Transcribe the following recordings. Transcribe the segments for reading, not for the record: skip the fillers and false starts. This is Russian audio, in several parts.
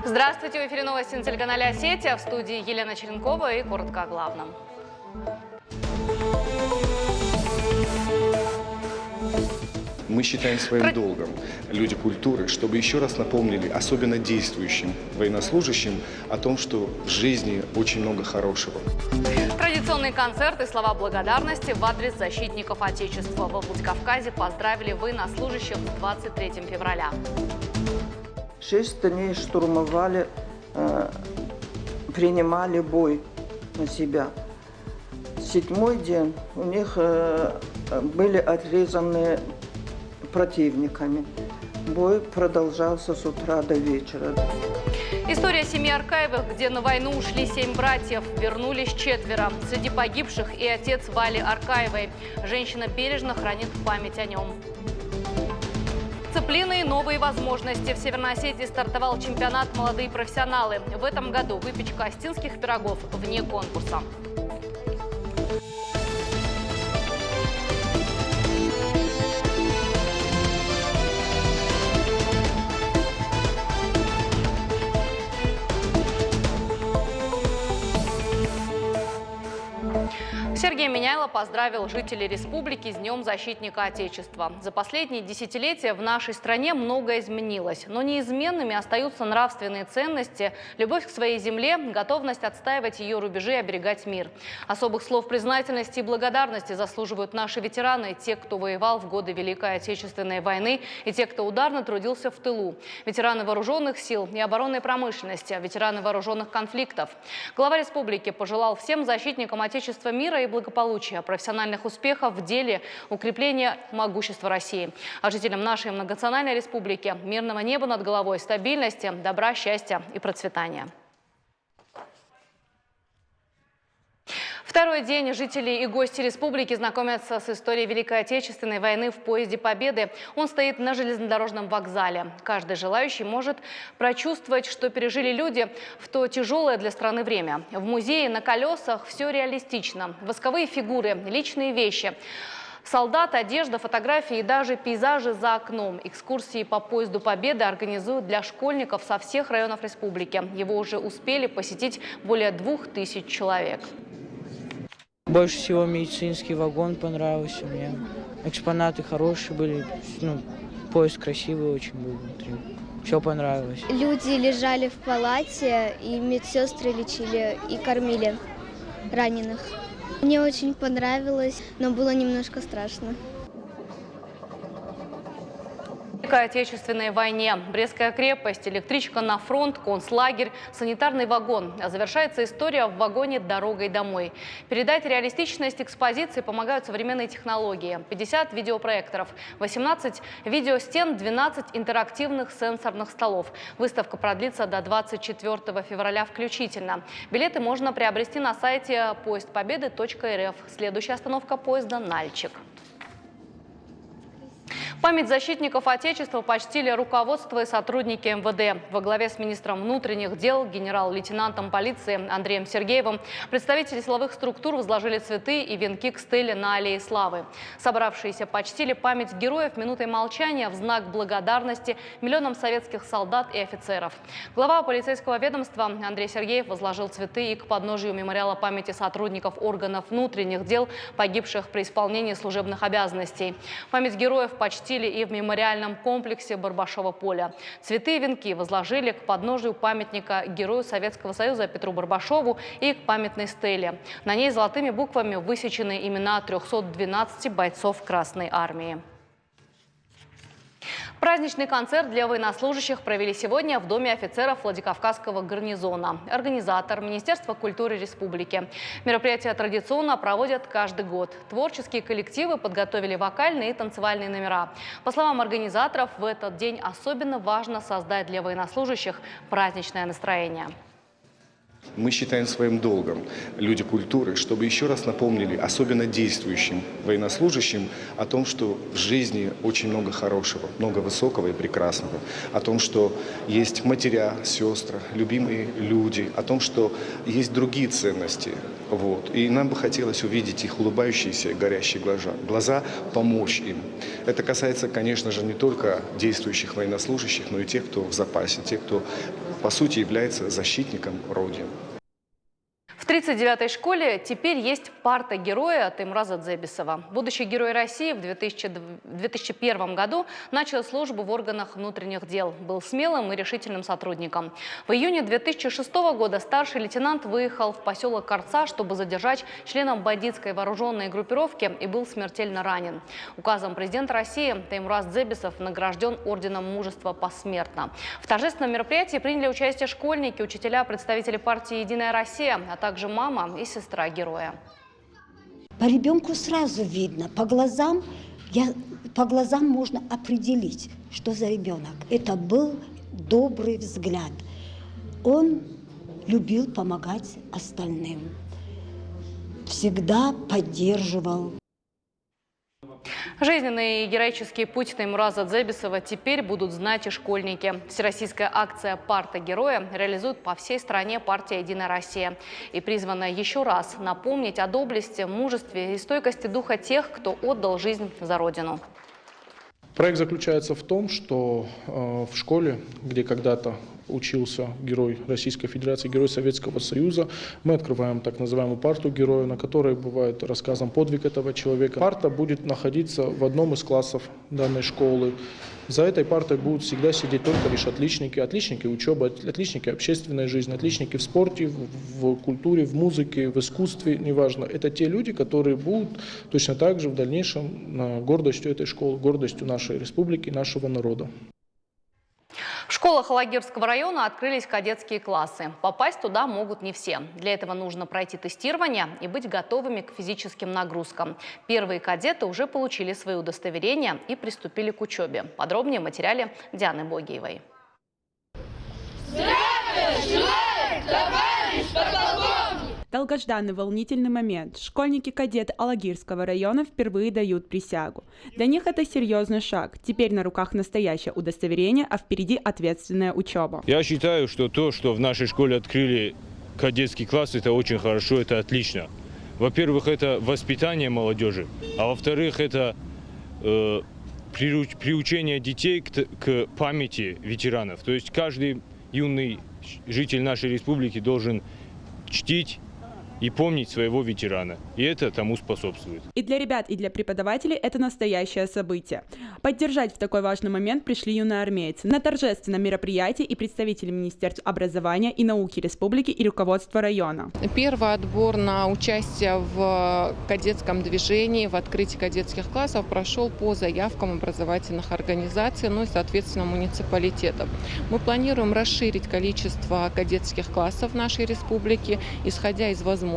Здравствуйте, в эфире новости на телеканале «Осетия», в студии Елена Черенкова и коротко о главном. Мы считаем своим долгом, люди культуры, чтобы еще раз напомнили, особенно действующим военнослужащим, о том, что в жизни очень много хорошего. Традиционный концерт и слова благодарности в адрес защитников Отечества. Во Владикавказе поздравили военнослужащих с 23 февраля. 6 дней штурмовали, принимали бой на себя. 7-й день у них были отрезаны противниками. Бой продолжался с утра до вечера. История семьи Аркаевых, где на войну ушли 7 братьев, вернулись 4. Среди погибших и отец Вали Аркаевой. Женщина бережно хранит память о нем. Дисциплины и новые возможности. В Северной Осетии стартовал чемпионат «Молодые профессионалы». В этом году выпечка остинских пирогов вне конкурса. Сергей Миняйло поздравил жителей республики с Днем защитника Отечества. За последние десятилетия в нашей стране многое изменилось, но неизменными остаются нравственные ценности, любовь к своей земле, готовность отстаивать ее рубежи и оберегать мир. Особых слов признательности и благодарности заслуживают наши ветераны, те, кто воевал в годы Великой Отечественной войны и те, кто ударно трудился в тылу. Ветераны вооруженных сил и оборонной промышленности, ветераны вооруженных конфликтов. Глава республики пожелал всем защитникам Отечества мира и благополучия, профессиональных успехов в деле укрепления могущества России. А жителям нашей многонациональной республики мирного неба над головой, стабильности, добра, счастья и процветания. Второй день жители и гости республики знакомятся с историей Великой Отечественной войны в поезде Победы. Он стоит на железнодорожном вокзале. Каждый желающий может прочувствовать, что пережили люди в то тяжелое для страны время. В музее на колесах все реалистично. Восковые фигуры, личные вещи. Солдат, одежда, фотографии и даже пейзажи за окном. Экскурсии по поезду Победы организуют для школьников со всех районов республики. Его уже успели посетить более 2000 человек. Больше всего медицинский вагон понравился мне. Экспонаты хорошие были, поезд красивый очень был внутри. Все понравилось. Люди лежали в палате, и медсестры лечили и кормили раненых. Мне очень понравилось, но было немножко страшно. В Великой Отечественной войне. Брестская крепость, электричка на фронт, концлагерь, санитарный вагон. А завершается история в вагоне «Дорогой домой». Передать реалистичность экспозиции помогают современные технологии. 50 видеопроекторов, 18 видеостен, 12 интерактивных сенсорных столов. Выставка продлится до 24 февраля включительно. Билеты можно приобрести на сайте поездпобеды.рф. Следующая остановка поезда «Нальчик». Память защитников Отечества почтили руководство и сотрудники МВД. Во главе с министром внутренних дел, генерал-лейтенантом полиции Андреем Сергеевым представители силовых структур возложили цветы и венки к стеле на Аллее Славы. Собравшиеся почтили память героев минутой молчания в знак благодарности миллионам советских солдат и офицеров. Глава полицейского ведомства Андрей Сергеев возложил цветы и к подножию мемориала памяти сотрудников органов внутренних дел, погибших при исполнении служебных обязанностей. Память героев почтили и в мемориальном комплексе Барбашова поля. Цветы и венки возложили к подножию памятника герою Советского Союза Петру Барбашову и к памятной стеле. На ней золотыми буквами высечены имена 312 бойцов Красной Армии. Праздничный концерт для военнослужащих провели сегодня в Доме офицеров Владикавказского гарнизона. Организатор – Министерство культуры республики. Мероприятия традиционно проводят каждый год. Творческие коллективы подготовили вокальные и танцевальные номера. По словам организаторов, в этот день особенно важно создать для военнослужащих праздничное настроение. Мы считаем своим долгом, люди культуры, чтобы еще раз напомнили, особенно действующим военнослужащим, о том, что в жизни очень много хорошего, много высокого и прекрасного, о том, что есть матеря, сестры, любимые люди, о том, что есть другие ценности, Вот. И нам бы хотелось увидеть их улыбающиеся, горящие глаза, помочь им. Это касается, конечно же, не только действующих военнослужащих, но и тех, кто в запасе, тех, кто, по сути, является защитником Родины. В 39-й школе теперь есть парта героя Теймураза Дзебисова. Будущий герой России в 2001 году начал службу в органах внутренних дел. Был смелым и решительным сотрудником. В июне 2006 года старший лейтенант выехал в поселок Карца, чтобы задержать члена бандитской вооруженной группировки, и был смертельно ранен. Указом президента России Теймураз Дзебисов награжден орденом мужества посмертно. В торжественном мероприятии приняли участие школьники, учителя, представители партии «Единая Россия», а также мама и сестра героя. По ребенку сразу видно, по глазам можно определить, что за ребенок. Это был добрый взгляд. Он любил помогать остальным, всегда поддерживал. Жизненный и героический путь Теймураза Дзебисова теперь будут знать и школьники. Всероссийская акция «Парта героя» реализует по всей стране партия «Единая Россия» и призвана еще раз напомнить о доблести, мужестве и стойкости духа тех, кто отдал жизнь за Родину. Проект заключается в том, что в школе, где когда-то учился герой Российской Федерации, герой Советского Союза, мы открываем так называемую парту героя, на которой бывает рассказан подвиг этого человека. Парта будет находиться в одном из классов данной школы. За этой партой будут всегда сидеть только лишь отличники. Отличники учебы, отличники общественной жизни, отличники в спорте, в культуре, в музыке, в искусстве, неважно. Это те люди, которые будут точно так же в дальнейшем гордостью этой школы, гордостью нашей республики, нашего народа. В школах Алагирского района открылись кадетские классы. Попасть туда могут не все. Для этого нужно пройти тестирование и быть готовыми к физическим нагрузкам. Первые кадеты уже получили свои удостоверения и приступили к учебе. Подробнее в материале Дианы Богиевой. Долгожданный волнительный момент. Школьники-кадеты Алагирского района впервые дают присягу. Для них это серьезный шаг. Теперь на руках настоящее удостоверение, а впереди ответственная учеба. Я считаю, что то, что в нашей школе открыли кадетский класс, это очень хорошо, это отлично. Во-первых, это воспитание молодежи, а во-вторых, это приучение детей к памяти ветеранов. То есть каждый юный житель нашей республики должен чтить и помнить своего ветерана. И это тому способствует. И для ребят, и для преподавателей это настоящее событие. Поддержать в такой важный момент пришли юноармейцы. На торжественном мероприятии и представители Министерства образования и науки республики и руководства района. Первый отбор на участие в кадетском движении, в открытии кадетских классов прошел по заявкам образовательных организаций, ну и, соответственно, муниципалитетов. Мы планируем расширить количество кадетских классов в нашей республике, исходя из возможностей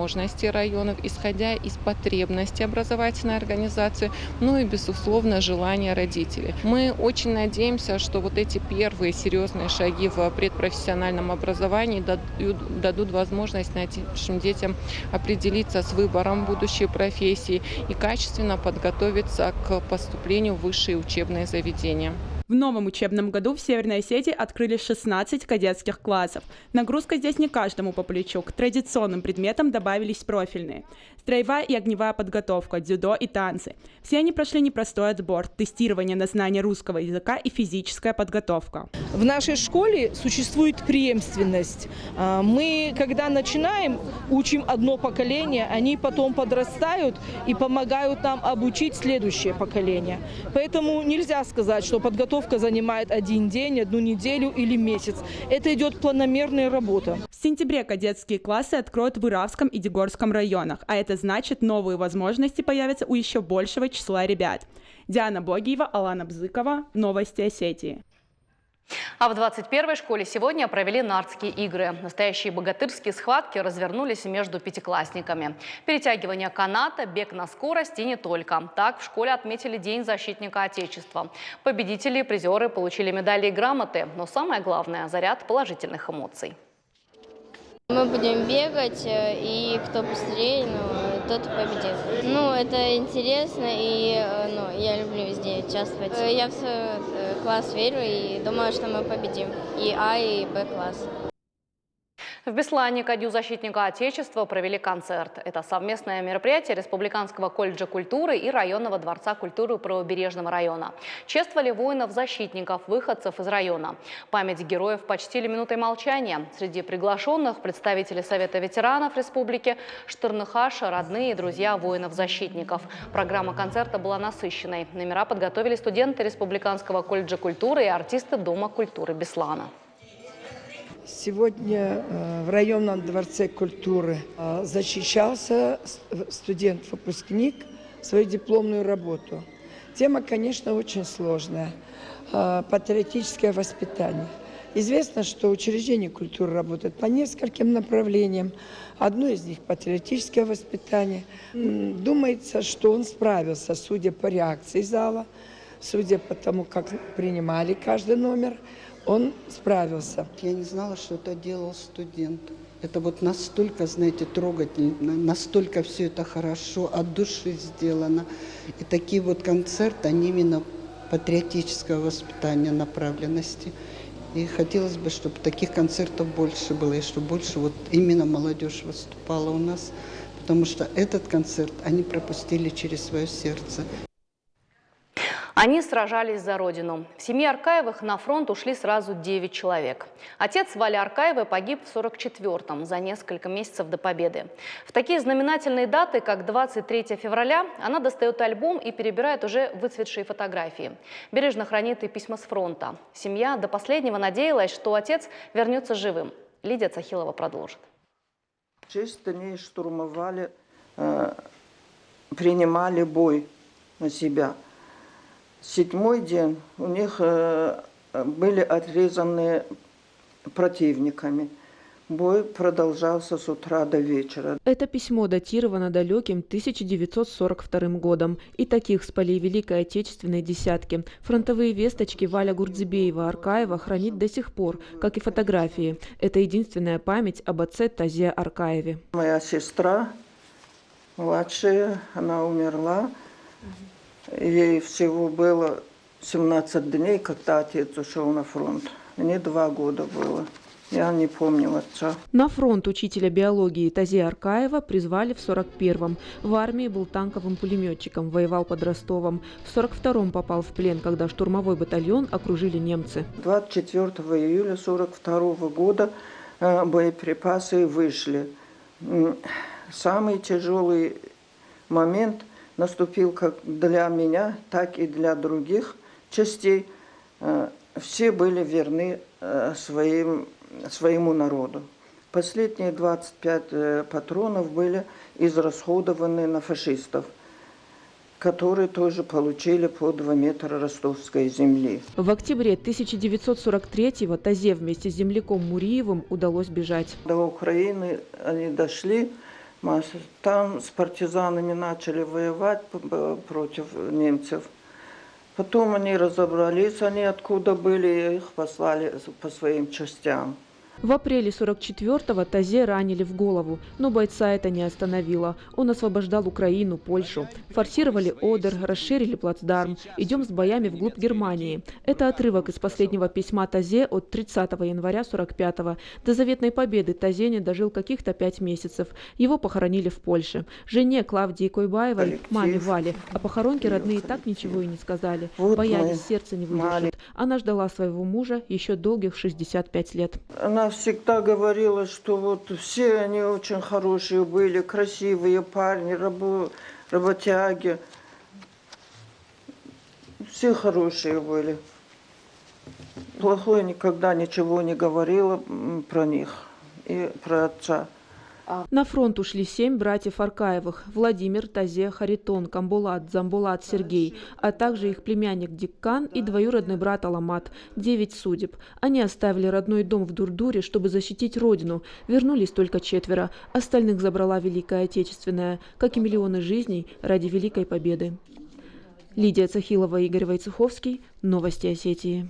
районов, исходя из потребностей образовательной организации, ну и, безусловно, желания родителей. Мы очень надеемся, что вот эти первые серьезные шаги в предпрофессиональном образовании дадут возможность нашим детям определиться с выбором будущей профессии и качественно подготовиться к поступлению в высшие учебные заведения. В новом учебном году в Северной Осетии открыли 16 кадетских классов. Нагрузка здесь не каждому по плечу. К традиционным предметам добавились профильные. Строевая и огневая подготовка, дзюдо и танцы. Все они прошли непростой отбор, тестирование на знание русского языка и физическая подготовка. В нашей школе существует преемственность. Мы, когда начинаем, учим одно поколение, они потом подрастают и помогают нам обучить следующее поколение. Поэтому нельзя сказать, что подготовка занимает один день, одну неделю или месяц. Это идет планомерная работа. В сентябре кадетские классы откроют в Иравском и Дегорском районах, а это значит, новые возможности появятся у еще большего числа ребят. Диана Богиева, Алана Бзыкова, Новости Осетии. А в 21-й школе сегодня провели нардские игры. Настоящие богатырские схватки развернулись между пятиклассниками. Перетягивание каната, бег на скорость и не только. Так в школе отметили День защитника Отечества. Победители и призеры получили медали и грамоты, но самое главное – заряд положительных эмоций. Мы будем бегать, и кто быстрее, тот и победит. Это интересно, и я люблю везде участвовать. Я в свой класс верю и думаю, что мы победим. И А, и Б класс. В Беслане ко Дню защитника Отечества провели концерт. Это совместное мероприятие Республиканского колледжа культуры и районного дворца культуры Правобережного района. Чествовали воинов-защитников, выходцев из района. Память героев почтили минутой молчания. Среди приглашенных представители Совета ветеранов республики, Штырныхаша, родные и друзья воинов-защитников. Программа концерта была насыщенной. Номера подготовили студенты Республиканского колледжа культуры и артисты Дома культуры Беслана. Сегодня в районном дворце культуры защищался студент-выпускник свою дипломную работу. Тема, конечно, очень сложная. Патриотическое воспитание. Известно, что учреждения культуры работают по нескольким направлениям. Одно из них – патриотическое воспитание. Думается, что он справился, судя по реакции зала, судя по тому, как принимали каждый номер. Он справился. Я не знала, что это делал студент. Это вот настолько, знаете, трогательно, настолько все это хорошо, от души сделано. И такие вот концерты, они именно патриотического воспитания, направленности. И хотелось бы, чтобы таких концертов больше было, и чтобы больше вот именно молодежь выступала у нас. Потому что этот концерт они пропустили через свое сердце. Они сражались за родину. В семье Аркаевых на фронт ушли сразу 9 человек. Отец Вали Аркаевой погиб в 1944-м, за несколько месяцев до победы. В такие знаменательные даты, как 23 февраля, она достает альбом и перебирает уже выцветшие фотографии. Бережно хранит и письма с фронта. Семья до последнего надеялась, что отец вернется живым. Лидия Цахилова продолжит. 6 дней штурмовали, принимали бой на себя. 7-й день у них были отрезаны противниками. Бой продолжался с утра до вечера. Это письмо датировано далеким 1942 годом. И таких с полей Великой Отечественной десятки. Фронтовые весточки Валя Гурдзибеева-Аркаева хранит до сих пор, как и фотографии. Это единственная память об отце Тазе Аркаеве. Моя сестра, младшая, она умерла. Ей всего было 17 дней, когда отец ушел на фронт. Мне 2 года было. Я не помню отца. На фронт учителя биологии Тазе Аркаева призвали в 41-м. В армии был танковым пулеметчиком, воевал под Ростовом. В 42-м попал в плен, когда штурмовой батальон окружили немцы. 24 июля 42 года боеприпасы вышли. Самый тяжелый момент наступил как для меня, так и для других частей. Все были верны своему народу. Последние 25 патронов были израсходованы на фашистов, которые тоже получили по 2 метра ростовской земли. В октябре 1943-го Тазе вместе с земляком Муриевым удалось бежать. До Украины они дошли. Там с партизанами начали воевать против немцев. Потом они разобрались, они откуда были, и их послали по своим частям. В апреле 44-го Тазе ранили в голову, но бойца это не остановило. Он освобождал Украину, Польшу. Форсировали Одер, расширили плацдарм. Идем с боями вглубь Германии. Это отрывок из последнего письма Тазе от 30 января 45-го. До заветной победы Тазе не дожил каких-то 5 месяцев. Его похоронили в Польше. Жене Клавдии Койбаевой, маме Вали, о похоронке родные так ничего и не сказали. Боялись, сердце не выдержит. Она ждала своего мужа еще долгих 65 лет. Она всегда говорила, что вот все они очень хорошие были, красивые парни, работяги. Все хорошие были. Плохое никогда ничего не говорила про них и про отца. На фронт ушли 7 братьев Аркаевых: Владимир, Тазе, Харитон, Камбулат, Замбулат, Сергей, а также их племянник Диккан и двоюродный брат Аламат. 9 судеб. Они оставили родной дом в Дурдуре, чтобы защитить родину. Вернулись только 4. Остальных забрала Великая Отечественная, как и миллионы жизней ради Великой Победы. Лидия Цахилова, Игорь Войцеховский. Новости Осетии.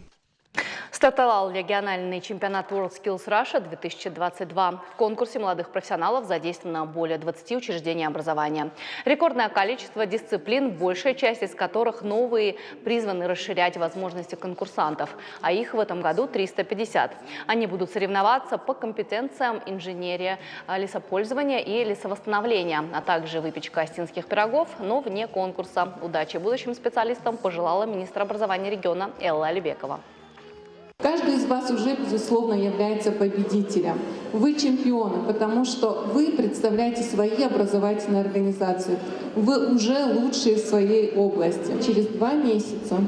Стартовал региональный чемпионат WorldSkills Russia 2022. В конкурсе молодых профессионалов задействовано более 20 учреждений образования. Рекордное количество дисциплин, большая часть из которых новые, призваны расширять возможности конкурсантов, а их в этом году 350. Они будут соревноваться по компетенциям инженерия, лесопользования и лесовосстановления, а также выпечка астинских пирогов, но вне конкурса. Удачи будущим специалистам пожелала министр образования региона Элла Алибекова. Каждый из вас уже, безусловно, является победителем. Вы чемпионы, потому что вы представляете свои образовательные организации. Вы уже лучшие в своей области. Через 2 месяца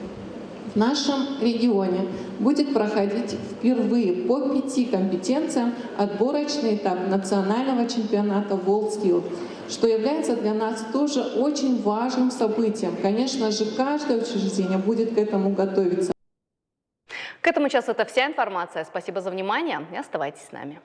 в нашем регионе будет проходить впервые по 5 компетенциям отборочный этап национального чемпионата WorldSkills, что является для нас тоже очень важным событием. Конечно же, каждое учреждение будет к этому готовиться. К этому часу это вся информация. Спасибо за внимание и оставайтесь с нами.